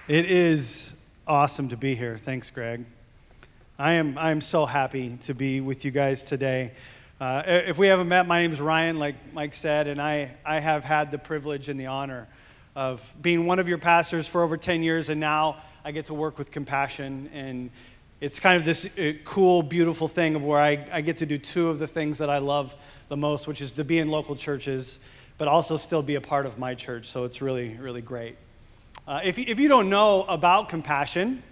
It is awesome to be here. Thanks, Greg. I am so happy to be with you guys today. If we haven't met, my name is Ryan, like Mike said, and I have had the privilege and the honor of being one of your pastors for over 10 years, and now I get to work with Compassion, and it's kind of this cool, beautiful thing of where I get to do two of the things that I love the most, which is to be in local churches, but also still be a part of my church, so it's really, really great. If you don't know about Compassion,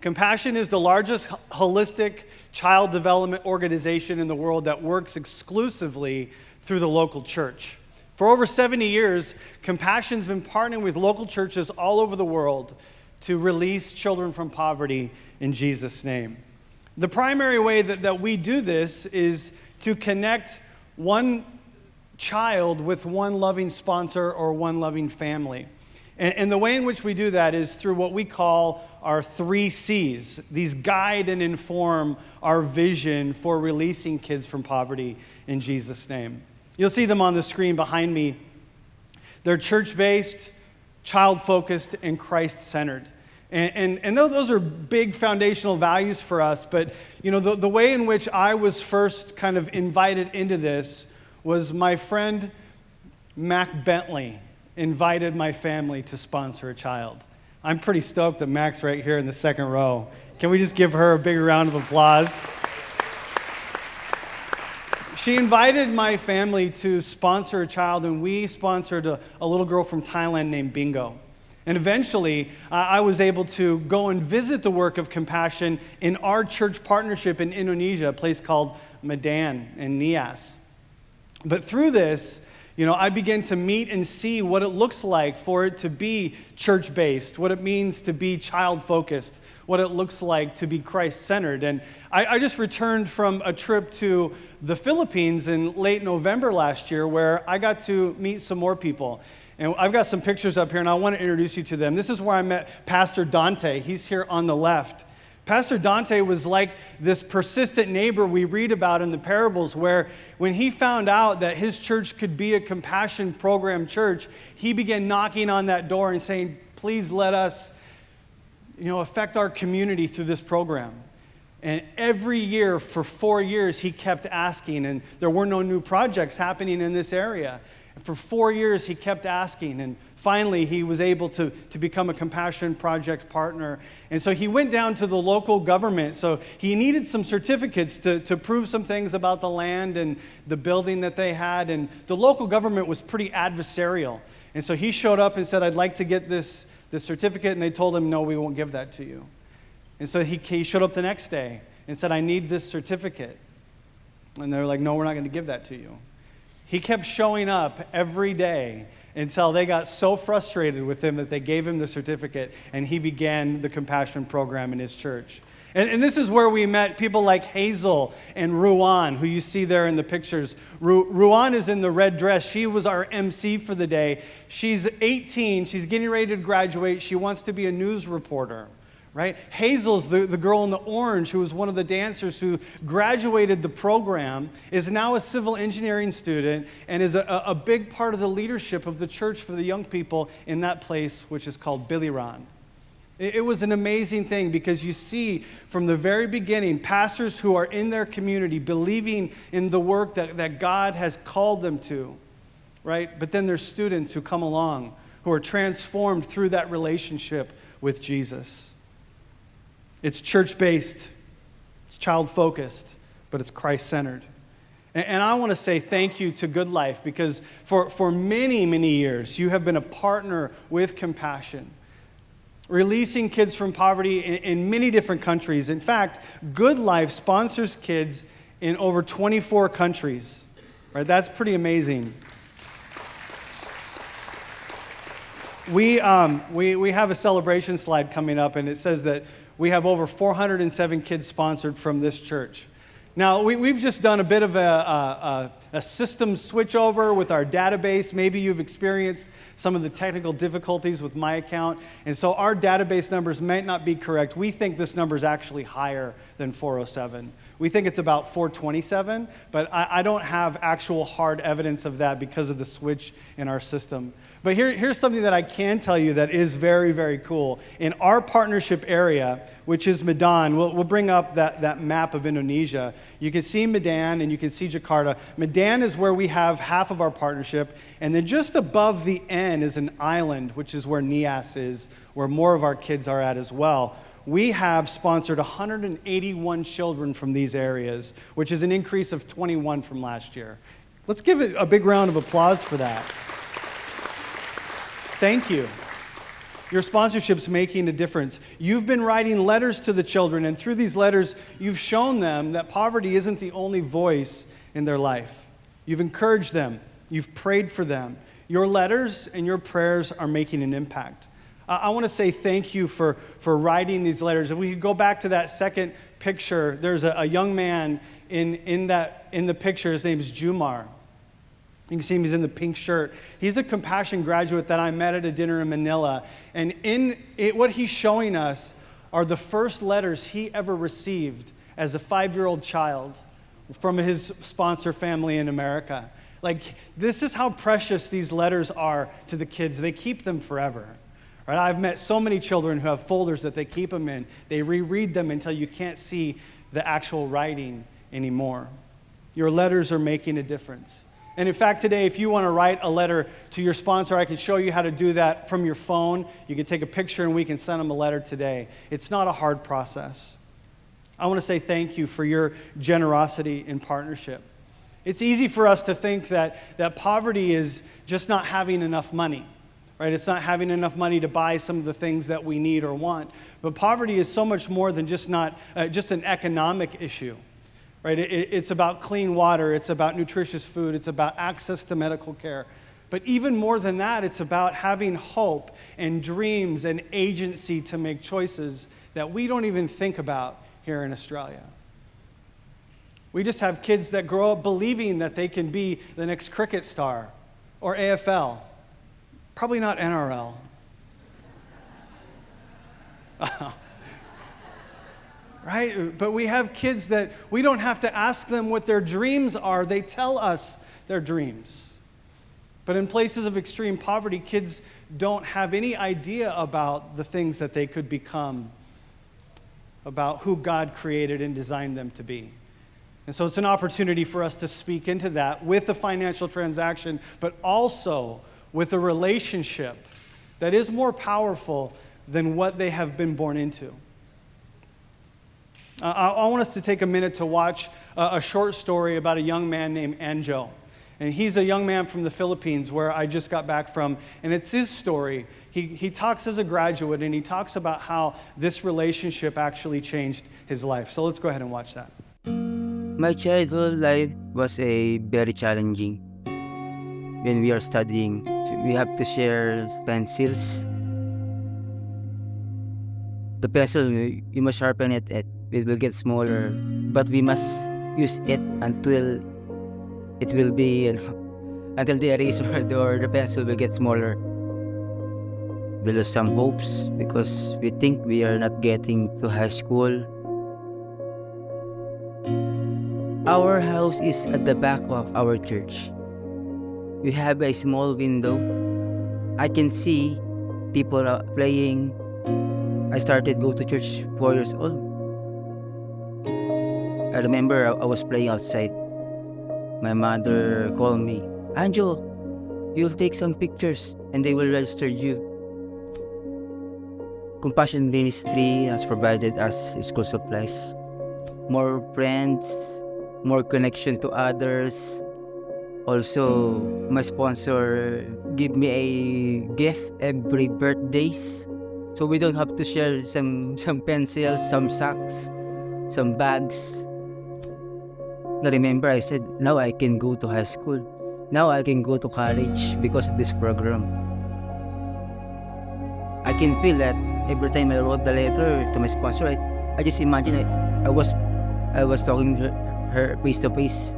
Compassion is the largest holistic child development organization in the world that works exclusively through the local church. For over 70 years, Compassion's been partnering with local churches all over the world to release children from poverty in Jesus' name. The primary way that we do this is to connect one child with one loving sponsor or one loving family. And the way in which we do that is through what we call our 3 C's. These guide and inform our vision for releasing kids from poverty in Jesus' name. You'll see them on the screen behind me. They're church-based, child-focused, and Christ-centered. And those are big foundational values for us, but the way in which I was first kind of invited into this was my friend Mac Bentley invited my family to sponsor a child. I'm pretty stoked that Mac's right here in the second row. Can we just give her a big round of applause? She invited my family to sponsor a child, and we sponsored a little girl from Thailand named Bingo. And eventually, I was able to go and visit the work of Compassion in our church partnership in Indonesia, a place called Medan and Nias. But through this, I began to meet and see what it looks like for it to be church-based, what it means to be child-focused, what it looks like to be Christ-centered. And I just returned from a trip to the Philippines in late November last year where I got to meet some more people. And I've got some pictures up here, and I want to introduce you to them. This is where I met Pastor Dante. He's here on the left. Pastor Dante was like this persistent neighbor we read about in the parables, where when he found out that his church could be a Compassion program church, he began knocking on that door and saying, please let us affect our community through this program. And every year for 4 years, he kept asking, and there were no new projects happening in this area. And for 4 years, he kept asking, and finally, he was able to become a Compassion Project partner. And so he went down to the local government. So he needed some certificates to prove some things about the land and the building that they had. And the local government was pretty adversarial. And so he showed up and said, I'd like to get this certificate. And they told him, no, we won't give that to you. And so he showed up the next day and said, I need this certificate. And they were like, no, we're not going to give that to you. He kept showing up every day until they got so frustrated with him that they gave him the certificate, and he began the Compassion program in his church. And this is where we met people like Hazel and Ruan, who you see there in the pictures. Ruan is in the red dress. She was our MC for the day. She's 18. She's getting ready to graduate. She wants to be a news reporter. Right? Hazel's the girl in the orange who was one of the dancers who graduated the program, is now a civil engineering student, and is a big part of the leadership of the church for the young people in that place, which is called Biliran. It was an amazing thing because you see from the very beginning pastors who are in their community believing in the work that God has called them to, right? But then there's students who come along who are transformed through that relationship with Jesus. It's church-based, it's child-focused, but it's Christ-centered. And I want to say thank you to Goodlife because for many, many years, you have been a partner with Compassion, releasing kids from poverty in many different countries. In fact, Goodlife sponsors kids in over 24 countries. Right? That's pretty amazing. We have a celebration slide coming up, and it says that we have over 407 kids sponsored from this church. Now, we've just done a bit of a system switchover with our database. Maybe you've experienced some of the technical difficulties with my account, and so our database numbers might not be correct. We think this number is actually higher than 407. We think it's about 427, but I don't have actual hard evidence of that because of the switch in our system. But here's something that I can tell you that is very, very cool. In our partnership area, which is Medan, we'll bring up that map of Indonesia. You can see Medan and you can see Jakarta. Medan is where we have half of our partnership, and then just above the N is an island, which is where Nias is, where more of our kids are at as well. We have sponsored 181 children from these areas, which is an increase of 21 from last year. Let's give it a big round of applause for that. Thank you. Your sponsorship's making a difference. You've been writing letters to the children, and through these letters, you've shown them that poverty isn't the only voice in their life. You've encouraged them. You've prayed for them. Your letters and your prayers are making an impact. I want to say thank you for writing these letters. If we could go back to that second picture, there's a young man in the picture. His name is Jumar. You can see him, he's in the pink shirt. He's a Compassion graduate that I met at a dinner in Manila. And what he's showing us are the first letters he ever received as a 5-year-old child from his sponsor family in America. Like, this is how precious these letters are to the kids. They keep them forever. Right? I've met so many children who have folders that they keep them in. They reread them until you can't see the actual writing anymore. Your letters are making a difference. And in fact, today, if you want to write a letter to your sponsor, I can show you how to do that from your phone. You can take a picture and we can send them a letter today. It's not a hard process. I want to say thank you for your generosity in partnership. It's easy for us to think that poverty is just not having enough money, right? It's not having enough money to buy some of the things that we need or want. But poverty is so much more than just an economic issue. Right? It's about clean water, it's about nutritious food, it's about access to medical care. But even more than that, it's about having hope and dreams and agency to make choices that we don't even think about here in Australia. We just have kids that grow up believing that they can be the next cricket star or AFL. Probably not NRL. Right? But we have kids that we don't have to ask them what their dreams are. They tell us their dreams. But in places of extreme poverty, kids don't have any idea about the things that they could become, about who God created and designed them to be. And so it's an opportunity for us to speak into that with a financial transaction, but also with a relationship that is more powerful than what they have been born into. I want us to take a minute to watch a short story about a young man named Anjo. And he's a young man from the Philippines where I just got back from, and it's his story. He talks as a graduate, and he talks about how this relationship actually changed his life. So let's go ahead and watch that. My childhood life was very challenging. When we are studying, we have to share pencils. The pencil, you must sharpen it. It will get smaller, but we must use it until it will be until the eraser or the pencil will get smaller. We lose some hopes because we think we are not getting to high school. Our house is at the back of our church. We have a small window. I can see people playing. I started go to church 4 years old. I remember I was playing outside. My mother called me, "Anjo, you'll take some pictures and they will register you." Compassion Ministry has provided us school supplies, more friends, more connection to others. Also, my sponsor give me a gift every birthdays, so we don't have to share some pencils, some socks, some bags. I remember I said, now I can go to high school. Now I can go to college because of this program. I can feel that every time I wrote the letter to my sponsor, I just imagine I was talking to her face to face.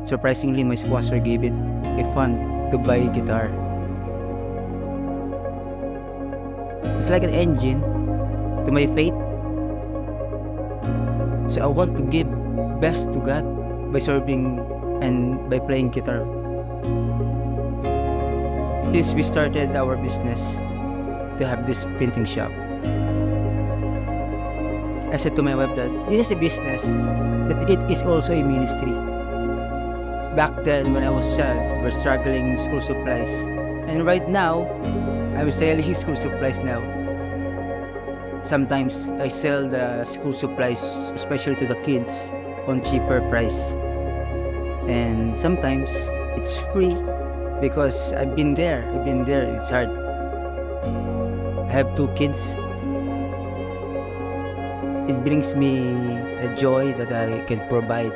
Surprisingly, my sponsor gave it a fund to buy a guitar. It's like an engine to my faith. So I want to give best to God by serving and by playing guitar. Since we started our business to have this printing shop, I said to my wife that this is a business, but it is also a ministry. Back then, when I was a child, we're struggling school supplies. And right now, I'm selling school supplies now. Sometimes I sell the school supplies, especially to the kids, on cheaper price. And sometimes it's free because I've been there. It's hard. I have 2 kids. It brings me a joy that I can provide.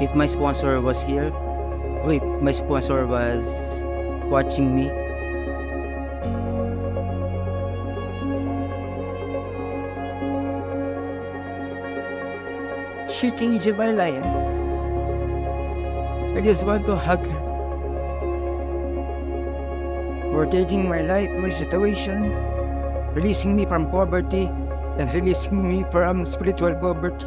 If my sponsor was here, or if my sponsor was watching me, she changed my life. I just want to hug her for taking my life, my situation, releasing me from poverty and releasing me from spiritual poverty.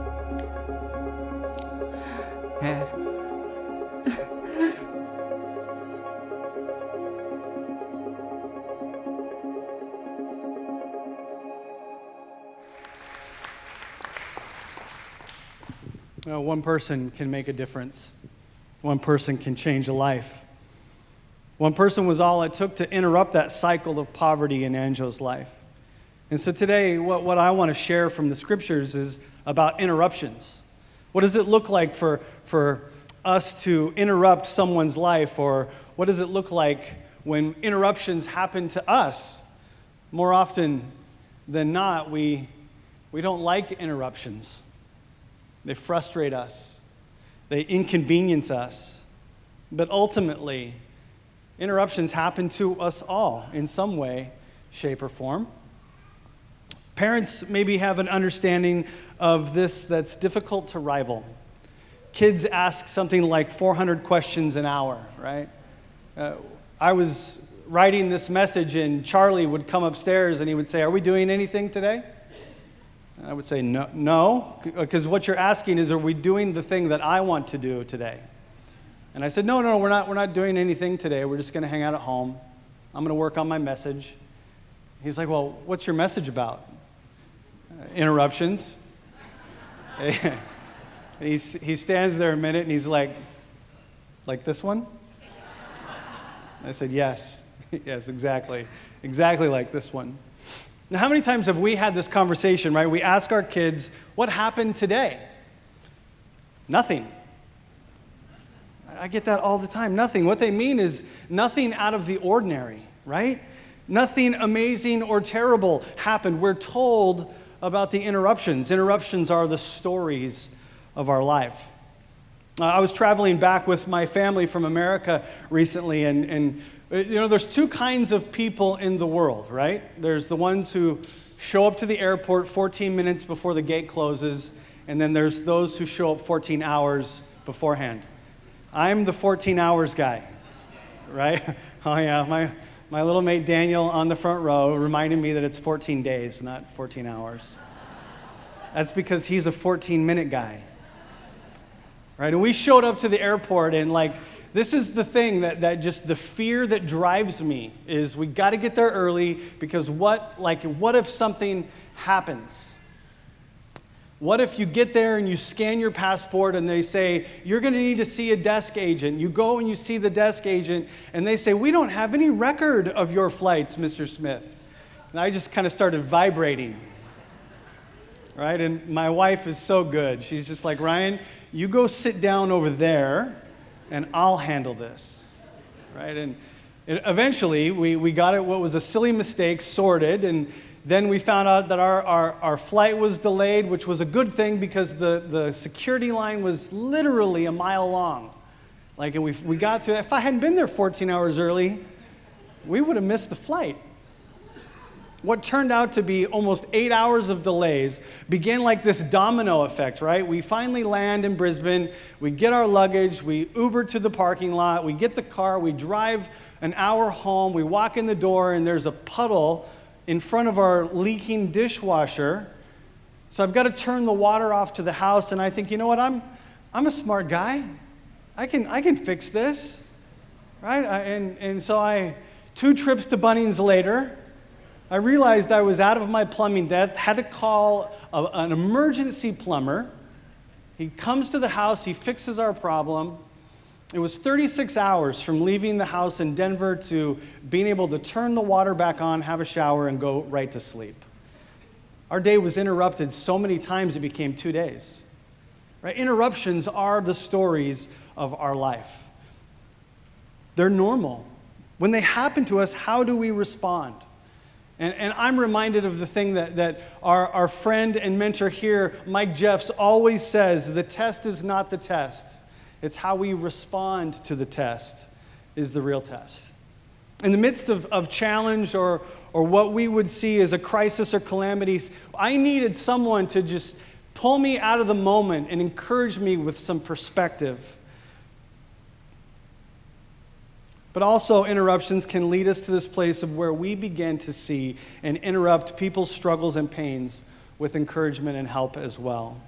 One person can make a difference. One person can change a life. One person was all it took to interrupt that cycle of poverty in Anjo's life. And so today, what I want to share from the scriptures is about interruptions. What does it look like for us to interrupt someone's life? Or what does it look like when interruptions happen to us? More often than not, we don't like interruptions. They frustrate us. They inconvenience us. But ultimately, interruptions happen to us all in some way, shape, or form. Parents maybe have an understanding of this that's difficult to rival. Kids ask something like 400 questions an hour, right? I was writing this message and Charlie would come upstairs and he would say, "Are we doing anything today?" And I would say, no, because what you're asking is, are we doing the thing that I want to do today? And I said, no, we're not doing anything today. We're just going to hang out at home. I'm going to work on my message. He's like, well, what's your message about? Interruptions. He stands there a minute and he's like this one? I said, yes, exactly like this one. Now, how many times have we had this conversation, right? We ask our kids, what happened today? Nothing. I get that all the time. Nothing. What they mean is nothing out of the ordinary, right? Nothing amazing or terrible happened. We're told about the interruptions. Interruptions are the stories of our life. I was traveling back with my family from America recently, and you know, there's 2 kinds of people in the world, right? There's the ones who show up to the airport 14 minutes before the gate closes, and then there's those who show up 14 hours beforehand. I'm the 14 hours guy, right? Oh yeah, my little mate Daniel on the front row reminded me that it's 14 days, not 14 hours. That's because he's a 14-minute guy, right? And we showed up to the airport and this is the thing that just the fear that drives me is we got to get there early because what if something happens? What if you get there and you scan your passport and they say, you're going to need to see a desk agent. You go and you see the desk agent and they say, we don't have any record of your flights, Mr. Smith. And I just kind of started vibrating, right? And my wife is so good. She's just like, Ryan, you go sit down over there and I'll handle this, right? And eventually, we got it, what was a silly mistake, sorted, and then we found out that our flight was delayed, which was a good thing because the security line was literally a mile long. And we got through. If I hadn't been there 14 hours early, we would have missed the flight. what turned out to be almost 8 hours of delays began like this domino effect, right? We finally land in Brisbane, we get our luggage, we Uber to the parking lot, we get the car, we drive an hour home, we walk in the door, and there's a puddle in front of our leaking dishwasher. So I've got to turn the water off to the house, and I think, you know what, I'm a smart guy. I can fix this, right? And so 2 trips to Bunnings later, I realized I was out of my plumbing depth, had to call an emergency plumber. He comes to the house, he fixes our problem. It was 36 hours from leaving the house in Denver to being able to turn the water back on, have a shower, and go right to sleep. Our day was interrupted so many times it became 2 days. Right? Interruptions are the stories of our life. They're normal. When they happen to us, how do we respond? And I'm reminded of the thing that our friend and mentor here, Mike Jeffs, always says: the test is not the test. It's how we respond to the test is the real test. In the midst of challenge or what we would see as a crisis or calamities, I needed someone to just pull me out of the moment and encourage me with some perspective. But also, interruptions can lead us to this place of where we begin to see and interrupt people's struggles and pains with encouragement and help as well.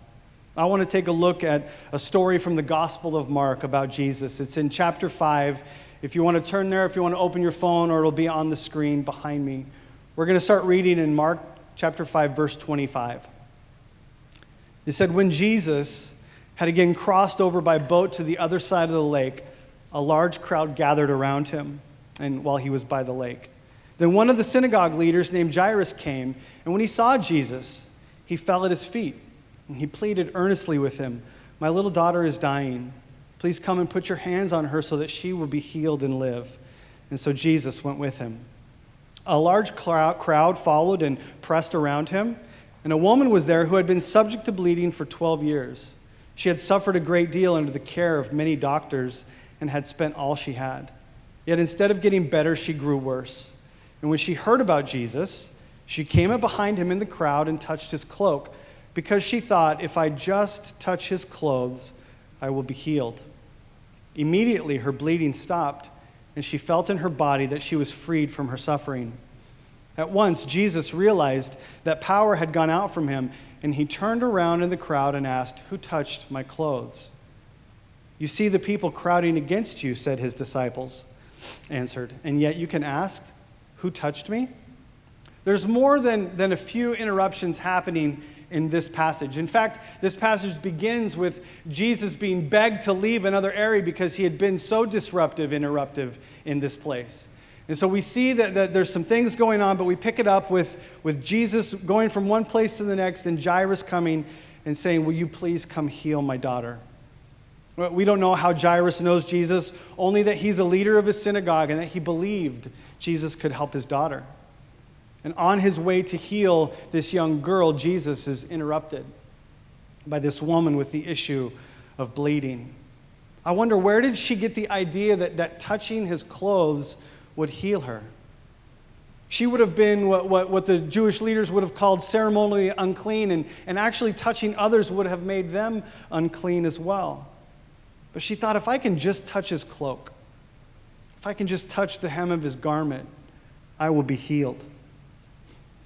I want to take a look at a story from the Gospel of Mark about Jesus. It's in chapter 5. If you want to turn there, if you want to open your phone, or it'll be on the screen behind me. We're going to start reading in Mark chapter 5, verse 25. It said, "When Jesus had again crossed over by boat to the other side of the lake, a large crowd gathered around him, and while he was by the lake. Then one of the synagogue leaders named Jairus came, and when he saw Jesus, he fell at his feet, and he pleaded earnestly with him, 'My little daughter is dying. Please come and put your hands on her so that she will be healed and live.' And so Jesus went with him. A large crowd followed and pressed around him, and a woman was there who had been subject to bleeding for 12 years. She had suffered a great deal under the care of many doctors and had spent all she had. Yet instead of getting better, she grew worse. And when she heard about Jesus, she came up behind him in the crowd and touched his cloak, because she thought, 'If I just touch his clothes, I will be healed.' Immediately her bleeding stopped, and she felt in her body that she was freed from her suffering. At once Jesus realized that power had gone out from him, and he turned around in the crowd and asked, 'Who touched my clothes?' 'You see the people crowding against you,' said his disciples, answered, 'and yet you can ask, who touched me?'" There's more than a few interruptions happening in this passage. In fact, this passage begins with Jesus being begged to leave another area because he had been so interruptive in this place. And so we see that there's some things going on, but we pick it up with Jesus going from one place to the next, and Jairus coming and saying, "Will you please come heal my daughter?" We don't know how Jairus knows Jesus, only that he's a leader of his synagogue and that he believed Jesus could help his daughter. And on his way to heal this young girl, Jesus is interrupted by this woman with the issue of bleeding. I wonder, where did she get the idea that touching his clothes would heal her? She would have been what the Jewish leaders would have called ceremonially unclean, and actually touching others would have made them unclean as well. But she thought, if I can just touch his cloak, if I can just touch the hem of his garment, I will be healed.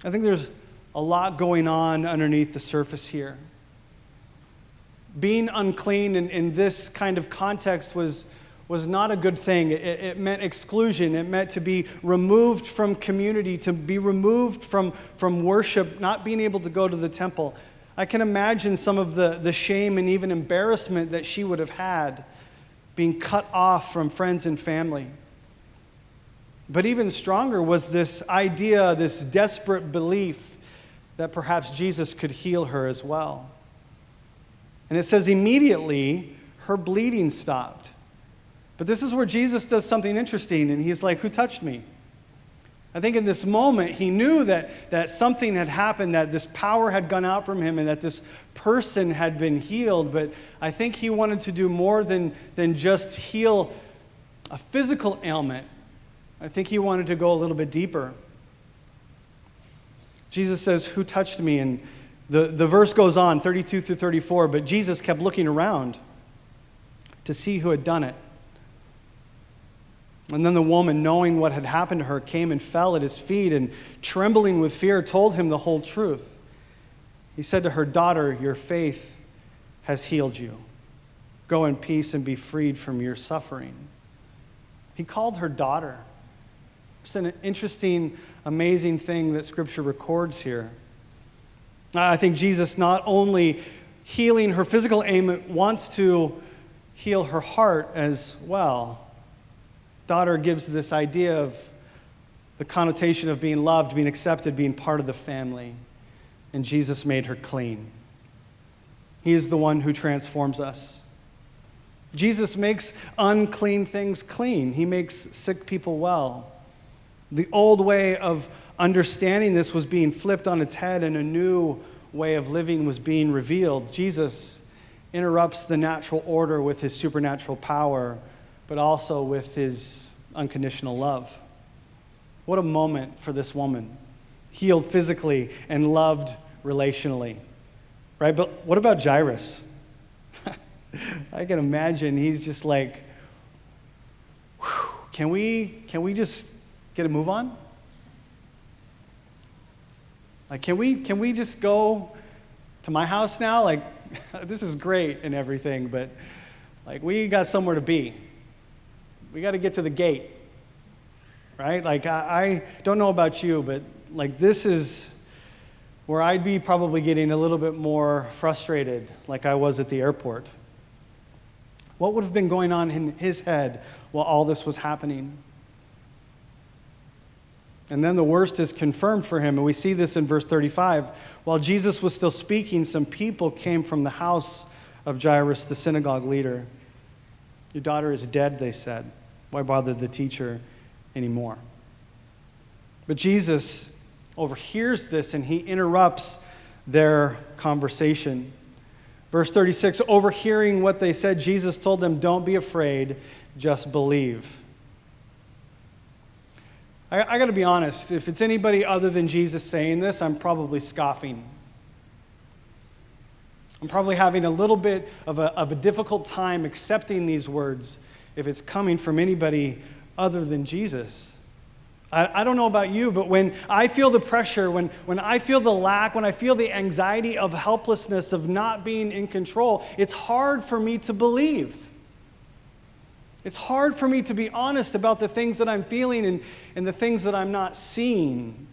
I think there's a lot going on underneath the surface here. Being unclean in this kind of context was not a good thing. It meant exclusion. It meant to be removed from community, to be removed from worship, not being able to go to the temple. I can imagine some of the shame and even embarrassment that she would have had, being cut off from friends and family. But even stronger was this idea, this desperate belief that perhaps Jesus could heal her as well. And it says immediately her bleeding stopped. But this is where Jesus does something interesting, and he's like, "Who touched me?" I think in this moment, he knew that something had happened, that this power had gone out from him, and that this person had been healed. But I think he wanted to do more than just heal a physical ailment. I think he wanted to go a little bit deeper. Jesus says, "Who touched me?" And the verse goes on, 32 through 34, but Jesus kept looking around to see who had done it. And then the woman, knowing what had happened to her, came and fell at his feet and, trembling with fear, told him the whole truth. He said to her, "Daughter, your faith has healed you. Go in peace and be freed from your suffering." He called her daughter. It's an interesting, amazing thing that Scripture records here. I think Jesus not only healing her physical ailment, wants to heal her heart as well. Daughter gives this idea of the connotation of being loved, being accepted, being part of the family. And Jesus made her clean. He is the one who transforms us. Jesus makes unclean things clean. He makes sick people well. The old way of understanding this was being flipped on its head, and a new way of living was being revealed. Jesus interrupts the natural order with his supernatural power, but also with his unconditional love. What a moment for this woman, healed physically and loved relationally, right? But what about Jairus? I can imagine he's just like, can we just get a move on? Like, can we just go to my house now? Like, this is great and everything, but like, we got somewhere to be. We got to get to the gate, right? Like, I don't know about you, but like, this is where I'd be probably getting a little bit more frustrated, like I was at the airport. What would have been going on in his head while all this was happening? And then the worst is confirmed for him, and we see this in verse 35. While Jesus was still speaking, some people came from the house of Jairus, the synagogue leader. "Your daughter is dead," they said. "Why bother the teacher anymore?" But Jesus overhears this, and he interrupts their conversation. Verse 36, overhearing what they said, Jesus told them, "Don't be afraid, just believe." I got to be honest, if it's anybody other than Jesus saying this, I'm probably scoffing. I'm probably having a little bit of a difficult time accepting these words if it's coming from anybody other than Jesus. I don't know about you, but when I feel the pressure, when I feel the lack, when I feel the anxiety of helplessness, of not being in control, it's hard for me to believe. It's hard for me to be honest about the things that I'm feeling and the things that I'm not seeing.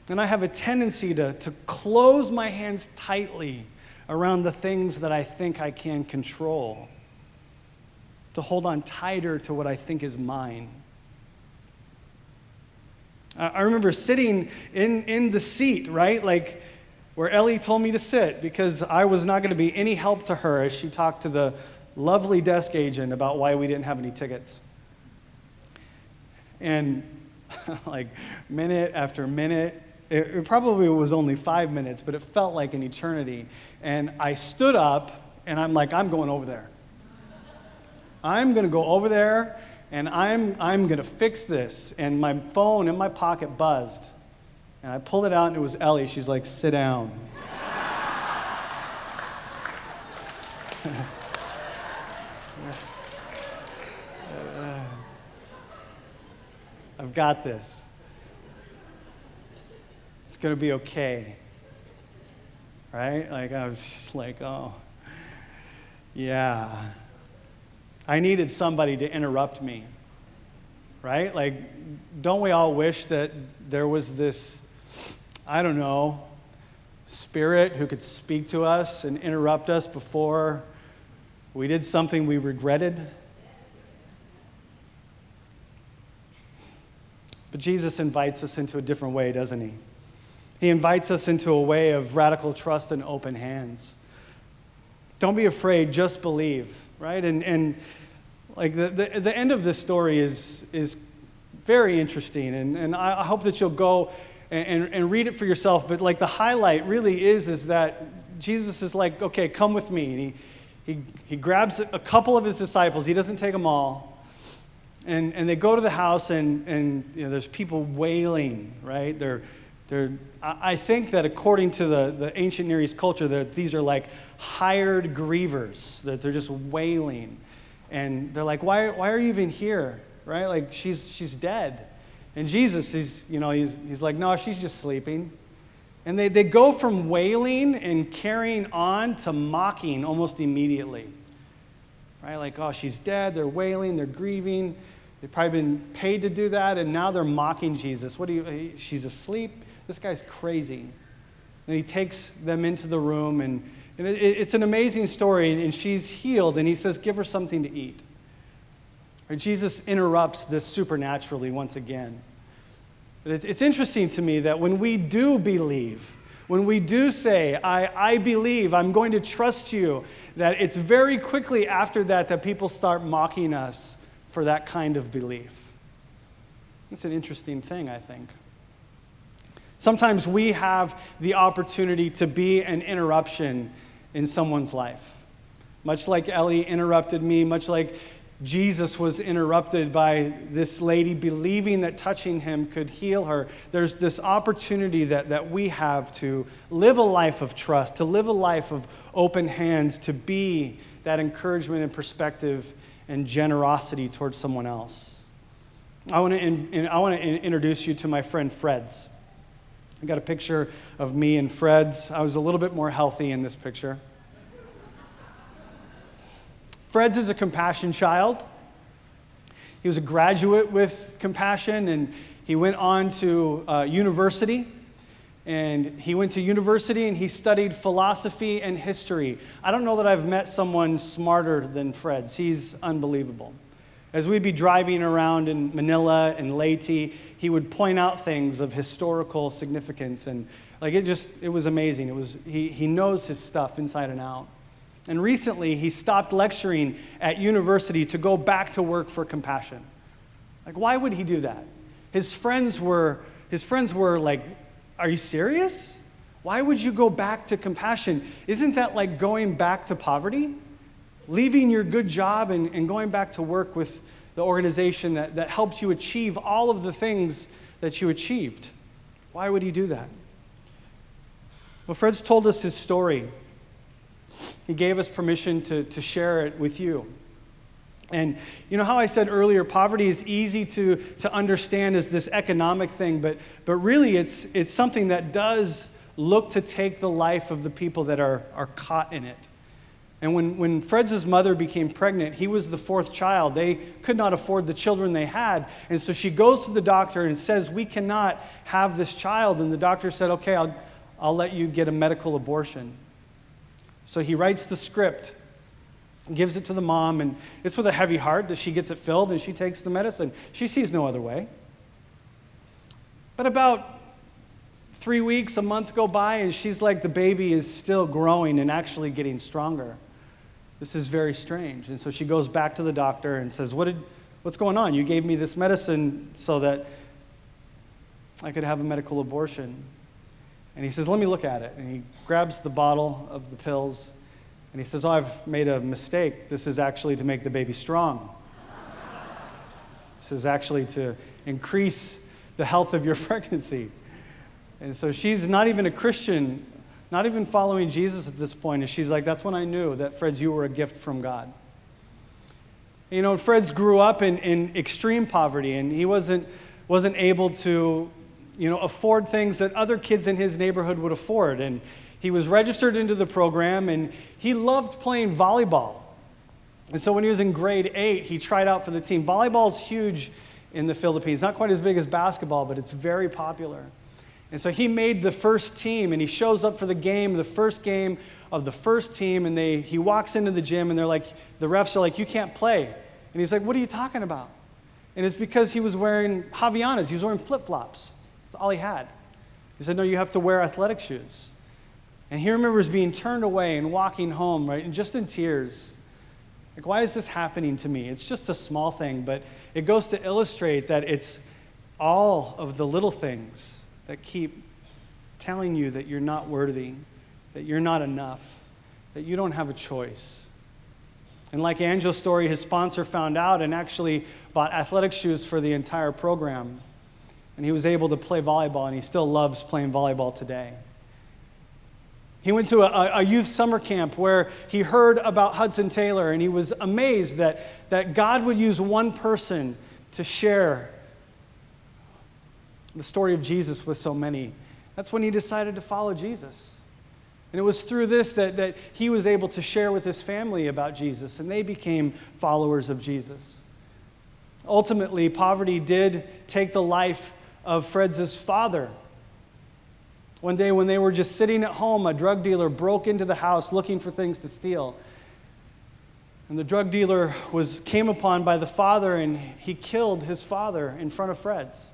And I have a tendency to close my hands tightly around the things that I think I can control, to hold on tighter to what I think is mine. I remember sitting in the seat, right, like where Ellie told me to sit, because I was not going to be any help to her as she talked to the lovely desk agent about why we didn't have any tickets. And like minute after minute, it probably was only 5 minutes, but it felt like an eternity. And I stood up, and I'm like, I'm going over there. I'm going to go over there, and I'm going to fix this. And my phone in my pocket buzzed. And I pulled it out, and it was Ellie. She's like, "Sit down." I've got this. It's going to be okay. Right? Like, I was just like, oh, yeah. I needed somebody to interrupt me. Right? Like, don't we all wish that there was this, I don't know, spirit who could speak to us and interrupt us before we did something we regretted? But Jesus invites us into a different way, doesn't he? He invites us into a way of radical trust and open hands. Don't be afraid, just believe, right? And like the end of this story is very interesting, and I hope that you'll go and read it for yourself. But like the highlight really is that Jesus is like, okay, come with me. And he grabs a couple of his disciples. He doesn't take them all. And they go to the house, and you know, there's people wailing, right? They're I think that according to the ancient Near East culture, that these are like hired grievers, that they're just wailing. And they're like, why are you even here? Right? Like, she's dead. And Jesus, he's like, no, she's just sleeping. And they go from wailing and carrying on to mocking almost immediately. Right? Like, oh, she's dead. They're wailing. They're grieving. They've probably been paid to do that, and now they're mocking Jesus. She's asleep? This guy's crazy. And he takes them into the room, and it's an amazing story, and she's healed, and he says, give her something to eat. Right? Jesus interrupts this supernaturally once again. But it's interesting to me that when we do believe, when we do say, I believe, I'm going to trust you, that it's very quickly after that people start mocking us for that kind of belief. It's an interesting thing, I think. Sometimes we have the opportunity to be an interruption in someone's life. Much like Ellie interrupted me, much like Jesus was interrupted by this lady believing that touching him could heal her. There's this opportunity that we have to live a life of trust, to live a life of open hands, to be that encouragement and perspective and generosity towards someone else. I want to introduce you to my friend Fred's. I got a picture of me and Fred's. I was a little bit more healthy in this picture. Fred's is a compassion child. He was a graduate with compassion, and he went on to university. And he went to university and he studied philosophy and history. I don't know that I've met someone smarter than Fred's. He's unbelievable. As we'd be driving around in Manila and Leyte, he would point out things of historical significance, and it was amazing. He knows his stuff inside and out. And recently, he stopped lecturing at university to go back to work for compassion. Like, why would he do that? His friends were like, are you serious? Why would you go back to compassion? Isn't that like going back to poverty? Leaving your good job and going back to work with the organization that helped you achieve all of the things that you achieved. Why would he do that? Well, Fred's told us his story. He gave us permission to share it with you. And you know how I said earlier, poverty is easy to understand as this economic thing, but really it's something that does look to take the life of the people that are caught in it. And when Fred's mother became pregnant, he was the fourth child. They could not afford the children they had. And so she goes to the doctor and says, we cannot have this child. And the doctor said, okay, I'll let you get a medical abortion. So he writes the script, gives it to the mom, and it's with a heavy heart that she gets it filled and she takes the medicine. She sees no other way. But about 3 weeks, a month go by, and she's like, the baby is still growing and actually getting stronger. This is very strange. And so she goes back to the doctor and says, what's going on? You gave me this medicine so that I could have a medical abortion. And he says, let me look at it. And he grabs the bottle of the pills, and he says, I've made a mistake. This is actually to make the baby strong. This is actually to increase the health of your pregnancy. And so she's not even a Christian, not even following Jesus at this point. And she's like, that's when I knew that, Fred's, you were a gift from God. You know, Fred's grew up in extreme poverty, and he wasn't able to, afford things that other kids in his neighborhood would afford. And he was registered into the program, and he loved playing volleyball. And so when he was in grade 8, he tried out for the team. Volleyball is huge in the Philippines. Not quite as big as basketball, but it's very popular. And so he made the first team, and he shows up for the first game of the first team, and he walks into the gym, and the refs are like, you can't play. And he's like, what are you talking about? And it's because he was wearing Javianas. He was wearing flip-flops. That's all he had. He said, no, you have to wear athletic shoes. And he remembers being turned away and walking home, right, and just in tears. Like, why is this happening to me? It's just a small thing, but it goes to illustrate that it's all of the little things that keep telling you that you're not worthy, that you're not enough, that you don't have a choice. And like Angel's story, his sponsor found out and actually bought athletic shoes for the entire program. and he was able to play volleyball, and he still loves playing volleyball today. He went to a youth summer camp where he heard about Hudson Taylor, and he was amazed that God would use one person to share the story of Jesus with so many. That's when he decided to follow Jesus. And it was through this that he was able to share with his family about Jesus, and they became followers of Jesus. Ultimately, poverty did take the life of Fred's father. One day when they were just sitting at home, a drug dealer broke into the house looking for things to steal. And the drug dealer came upon by the father, and he killed his father in front of Fred's.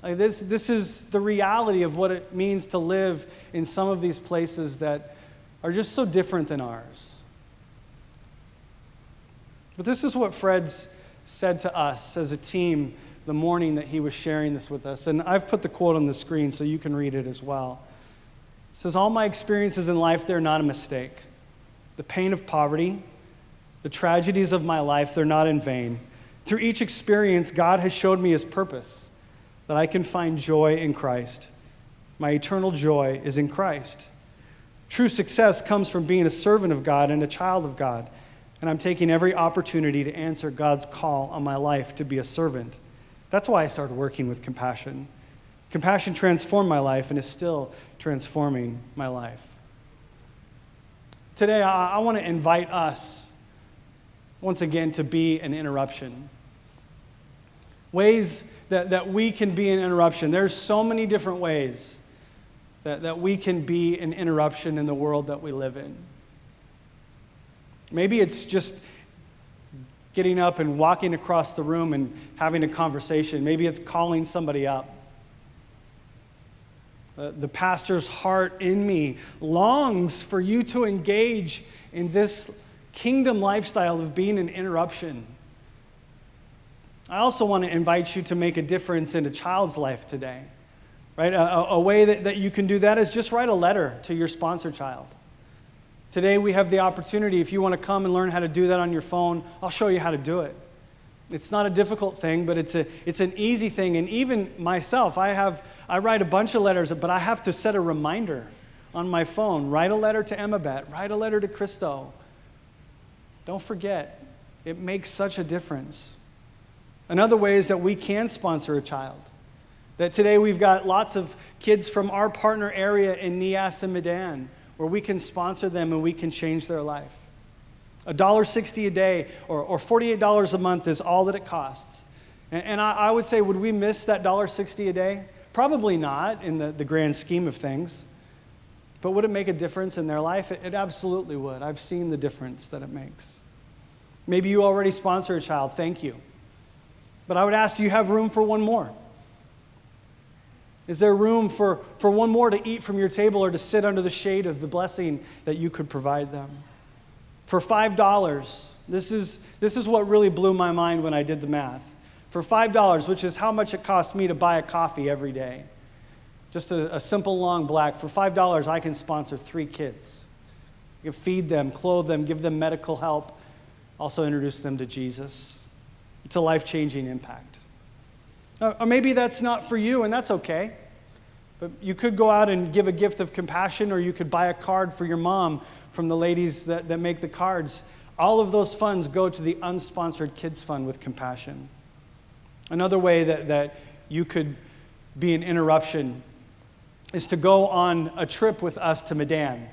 This is the reality of what it means to live in some of these places that are just so different than ours. But this is what Fred's said to us as a team the morning that he was sharing this with us. And I've put the quote on the screen so you can read it as well. It says, "All my experiences in life, they're not a mistake. The pain of poverty, the tragedies of my life, they're not in vain. Through each experience, God has showed me his purpose, that I can find joy in Christ. My eternal joy is in Christ. True success comes from being a servant of God and a child of God, and I'm taking every opportunity to answer God's call on my life to be a servant. That's why I started working with Compassion. Compassion transformed my life and is still transforming my life." Today, I want to invite us, once again, to be an interruption. Ways that we can be an interruption. There's so many different ways that we can be an interruption in the world that we live in. Maybe it's just getting up and walking across the room and having a conversation. Maybe it's calling somebody up. The pastor's heart in me longs for you to engage in this kingdom lifestyle of being an interruption. I also want to invite you to make a difference in a child's life today. Right? A way that you can do that is just write a letter to your sponsor child. Today we have the opportunity, if you want to come and learn how to do that on your phone, I'll show you how to do it. It's not a difficult thing, but it's an easy thing. And even myself, I write a bunch of letters, but I have to set a reminder on my phone. Write a letter to Emmabet. Write a letter to Christo. Don't forget. It makes such a difference. Another way is that we can sponsor a child. That today we've got lots of kids from our partner area in Nias and Medan, where we can sponsor them and we can change their life. $1.60 a day or $48 a month is all that it costs. And I would say, would we miss that $1.60 a day? Probably not in the grand scheme of things. But would it make a difference in their life? It absolutely would. I've seen the difference that it makes. Maybe you already sponsor a child. Thank you. But I would ask, do you have room for one more? Is there room for one more to eat from your table or to sit under the shade of the blessing that you could provide them? For $5, this is what really blew my mind when I did the math. For $5, which is how much it costs me to buy a coffee every day, just a simple long black, for $5 I can sponsor 3 kids. I can feed them, clothe them, give them medical help, also introduce them to Jesus. It's a life-changing impact. Or maybe that's not for you, and that's okay. But you could go out and give a gift of compassion, or you could buy a card for your mom from the ladies that make the cards. All of those funds go to the Unsponsored Kids Fund with Compassion. Another way that you could be an interruption is to go on a trip with us to Medan.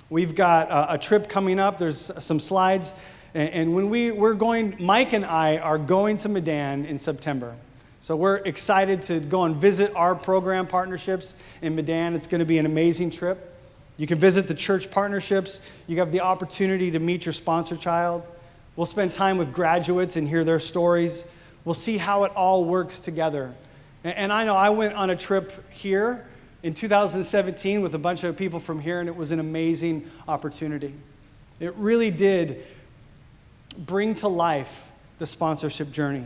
We've got a trip coming up. There's some slides. And when we're going, Mike and I are going to Medan in September. So we're excited to go and visit our program partnerships in Medan. It's going to be an amazing trip. You can visit the church partnerships. You have the opportunity to meet your sponsor child. We'll spend time with graduates and hear their stories. We'll see how it all works together. And I know I went on a trip here in 2017 with a bunch of people from here, and it was an amazing opportunity. It really did bring to life the sponsorship journey.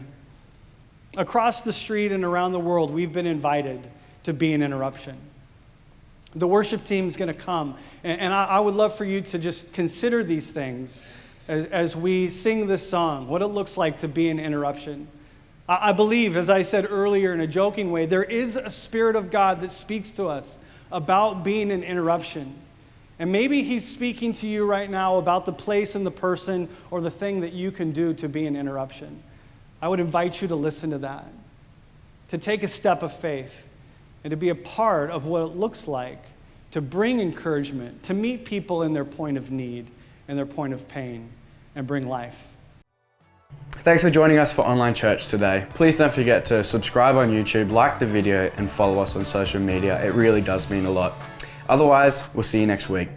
Across the street and around the world, we've been invited to be an interruption. The worship team is going to come, and I would love for you to just consider these things as we sing this song, what it looks like to be an interruption. I believe, as I said earlier in a joking way, there is a Spirit of God that speaks to us about being an interruption. And maybe He's speaking to you right now about the place and the person or the thing that you can do to be an interruption. I would invite you to listen to that, to take a step of faith, and to be a part of what it looks like to bring encouragement, to meet people in their point of need and their point of pain, and bring life. Thanks for joining us for Online Church today. Please don't forget to subscribe on YouTube, like the video, and follow us on social media. It really does mean a lot. Otherwise, we'll see you next week.